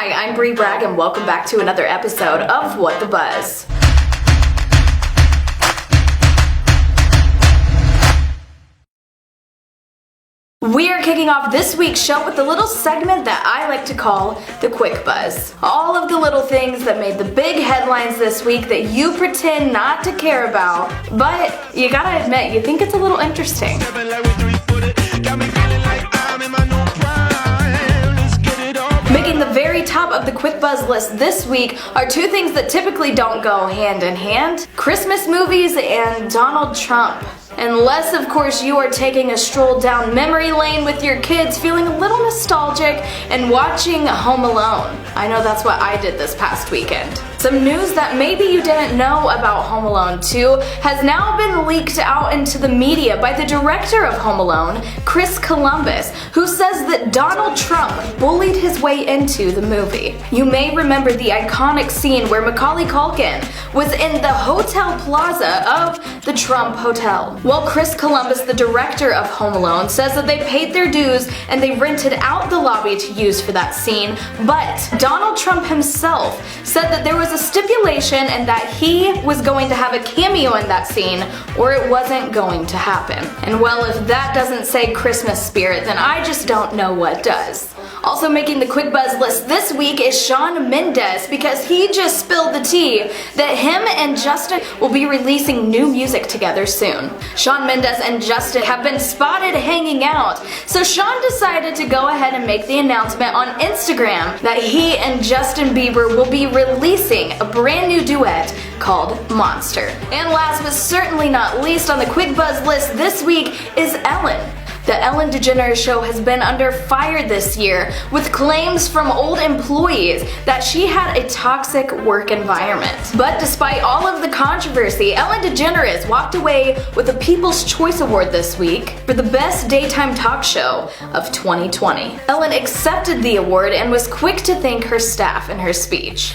Hi, I'm Bree Bragg and welcome back to another episode of What the Buzz. We are kicking off this week's show with a little segment that I like to call the Quick Buzz. All of the little things that made the big headlines this week that you pretend not to care about, but you gotta admit, you think it's a little interesting. Making the very top of the Quick Buzz list this week are two things that typically don't go hand in hand: Christmas movies and Donald Trump. Unless, of course, you are taking a stroll down memory lane with your kids, feeling a little nostalgic and watching Home Alone. I know that's what I did this past weekend. Some news that maybe you didn't know about Home Alone 2 has now been leaked out into the media by the director of Home Alone, Chris Columbus, who says that Donald Trump bullied his way into the movie. You may remember the iconic scene where Macaulay Culkin was in the Hotel Plaza of the Trump Hotel. Well, Chris Columbus, the director of Home Alone, says that they paid their dues and they rented out the lobby to use for that scene, but Donald Trump himself said that there was a stipulation and that he was going to have a cameo in that scene or it wasn't going to happen. And well, if that doesn't say Christmas spirit, then I just don't know what does. Also making the Quick Buzz list this week is Shawn Mendes, because he just spilled the tea that him and Justin will be releasing new music together soon. Shawn Mendes and Justin have been spotted hanging out, so Shawn decided to go ahead and make the announcement on Instagram that he and Justin Bieber will be releasing a brand new duet called Monster. And last but certainly not least on the Quick Buzz list this week is Ellen. The Ellen DeGeneres Show has been under fire this year with claims from old employees that she had a toxic work environment. But despite all of the controversy, Ellen DeGeneres walked away with a People's Choice Award this week for the Best Daytime Talk Show of 2020. Ellen accepted the award and was quick to thank her staff in her speech.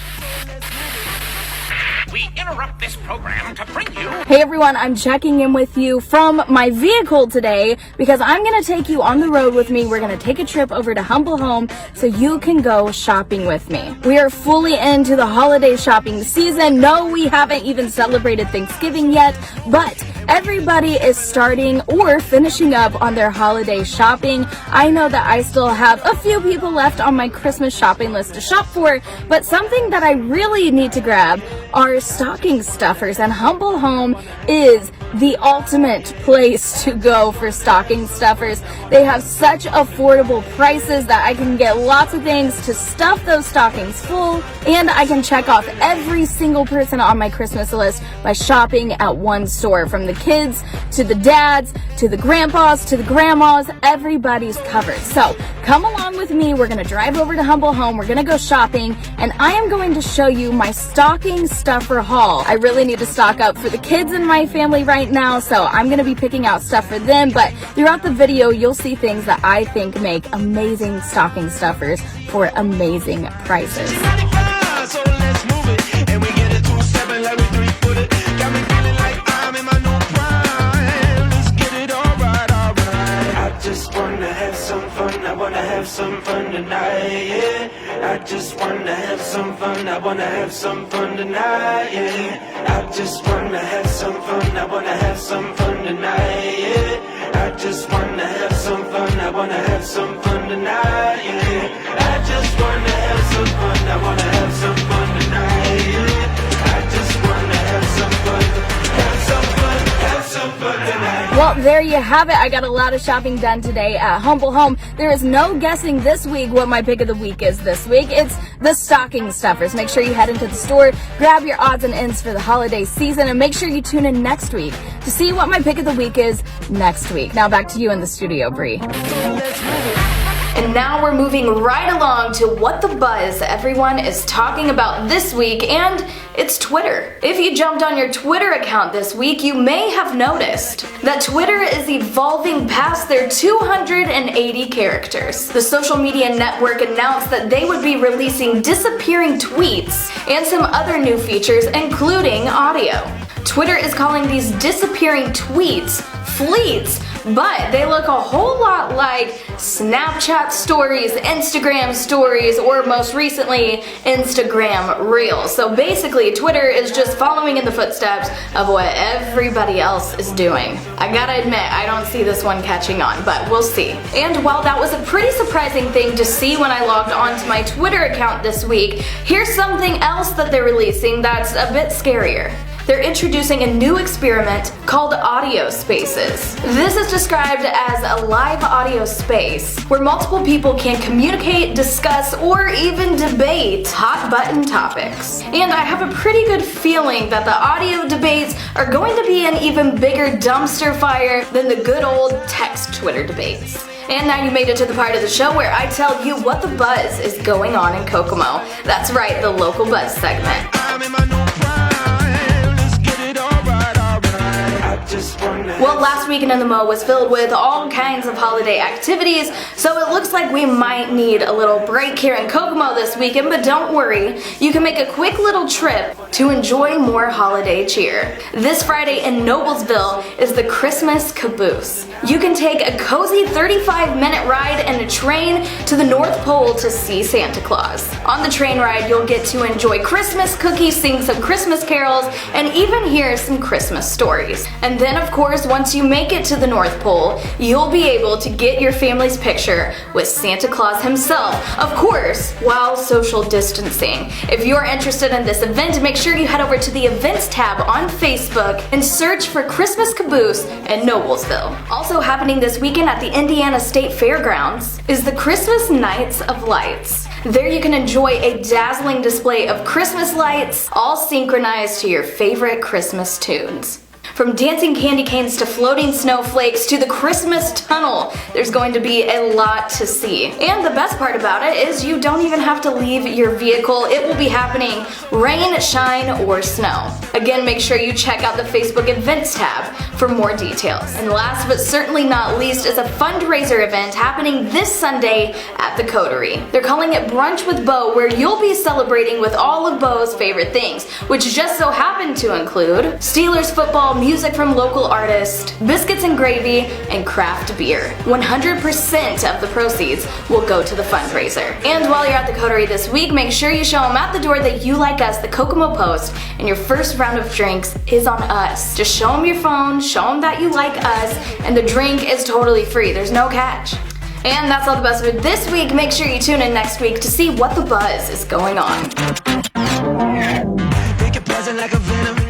We interrupt this program to bring you... Hey everyone, I'm checking in with you from my vehicle today because I'm going to take you on the road with me. We're going to take a trip over to Humble Home so you can go shopping with me. We are fully into the holiday shopping season. No, we haven't even celebrated Thanksgiving yet, but everybody is starting or finishing up on their holiday shopping. I know that I still have a few people left on my Christmas shopping list to shop for, but something that I really need to grab are stocking stuffers, and Humble Home is the ultimate place to go for stocking stuffers. They have such affordable prices that I can get lots of things to stuff those stockings full, and I can check off every single person on my Christmas list by shopping at one store. From the kids to the dads to the grandpas to the grandmas, everybody's covered. So come along with me. We're going to drive over to Humble Home. We're going to go shopping, and I am going to show you my stocking stuffer haul. I really need to stock up for the kids in my family right now, so I'm going to be picking out stuff for them, but throughout the video you'll see things that I think make amazing stocking stuffers for amazing prices. Some fun tonight, yeah. I just wanna have some fun. I wanna have some fun tonight, yeah. I just wanna have some fun. I wanna have some fun tonight, yeah. I just wanna have some fun. I wanna have some fun tonight, yeah. I just wanna have some fun. I wanna have some fun tonight, yeah. I just wanna have some fun. Have some fun. Have some fun tonight. Well, there you have it. I got a lot of shopping done today at Humble Home. There is no guessing this week what my pick of the week is this week. It's the stocking stuffers. Make sure you head into the store, grab your odds and ends for the holiday season, and make sure you tune in next week to see what my pick of the week is next week. Now back to you in the studio, Bree. And now we're moving right along to what the buzz everyone is talking about this week, and it's Twitter. If you jumped on your Twitter account this week, you may have noticed that Twitter is evolving past their 280 characters. The social media network announced that they would be releasing disappearing tweets and some other new features, including audio. Twitter is calling these disappearing tweets fleets, but they look a whole lot like Snapchat stories, Instagram stories, or most recently, Instagram Reels. So basically, Twitter is just following in the footsteps of what everybody else is doing. I gotta admit, I don't see this one catching on, but we'll see. And while that was a pretty surprising thing to see when I logged onto my Twitter account this week, here's something else that they're releasing that's a bit scarier. They're introducing a new experiment called audio spaces. This is described as a live audio space where multiple people can communicate, discuss, or even debate hot button topics. And I have a pretty good feeling that the audio debates are going to be an even bigger dumpster fire than the good old text Twitter debates. And now you made it to the part of the show where I tell you what the buzz is going on in Kokomo. That's right, the local buzz segment. Well, last weekend in the Mo was filled with all kinds of holiday activities, so it looks like we might need a little break here in Kokomo this weekend, but don't worry, you can make a quick little trip to enjoy more holiday cheer. This Friday in Noblesville is the Christmas Caboose. You can take a cozy 35-minute ride in a train to the North Pole to see Santa Claus. On the train ride, you'll get to enjoy Christmas cookies, sing some Christmas carols, and even hear some Christmas stories. And then, of course, once you make it to the North Pole, you'll be able to get your family's picture with Santa Claus himself, of course, while social distancing. If you're interested in this event, make sure you head over to the events tab on Facebook and search for Christmas Caboose in Noblesville. Also happening this weekend at the Indiana State Fairgrounds is the Christmas Nights of Lights. There you can enjoy a dazzling display of Christmas lights, all synchronized to your favorite Christmas tunes. From dancing candy canes to floating snowflakes to the Christmas tunnel, there's going to be a lot to see. And the best part about it is you don't even have to leave your vehicle. It will be happening rain, shine, or snow. Again, make sure you check out the Facebook events tab for more details. And last but certainly not least is a fundraiser event happening this Sunday at the Coterie. They're calling it Brunch with Bo, where you'll be celebrating with all of Bo's favorite things, which just so happen to include Steelers football, music from local artists, biscuits and gravy, and craft beer. 100% of the proceeds will go to the fundraiser. And while you're at the Coterie this week, make sure you show them at the door that you like us, the Kokomo Post, and your first round of drinks is on us. Just show them your phone, show them that you like us, and the drink is totally free. There's no catch. And that's all the buzz for this week. Make sure you tune in next week to see what the buzz is going on. Make it buzzing like a venom.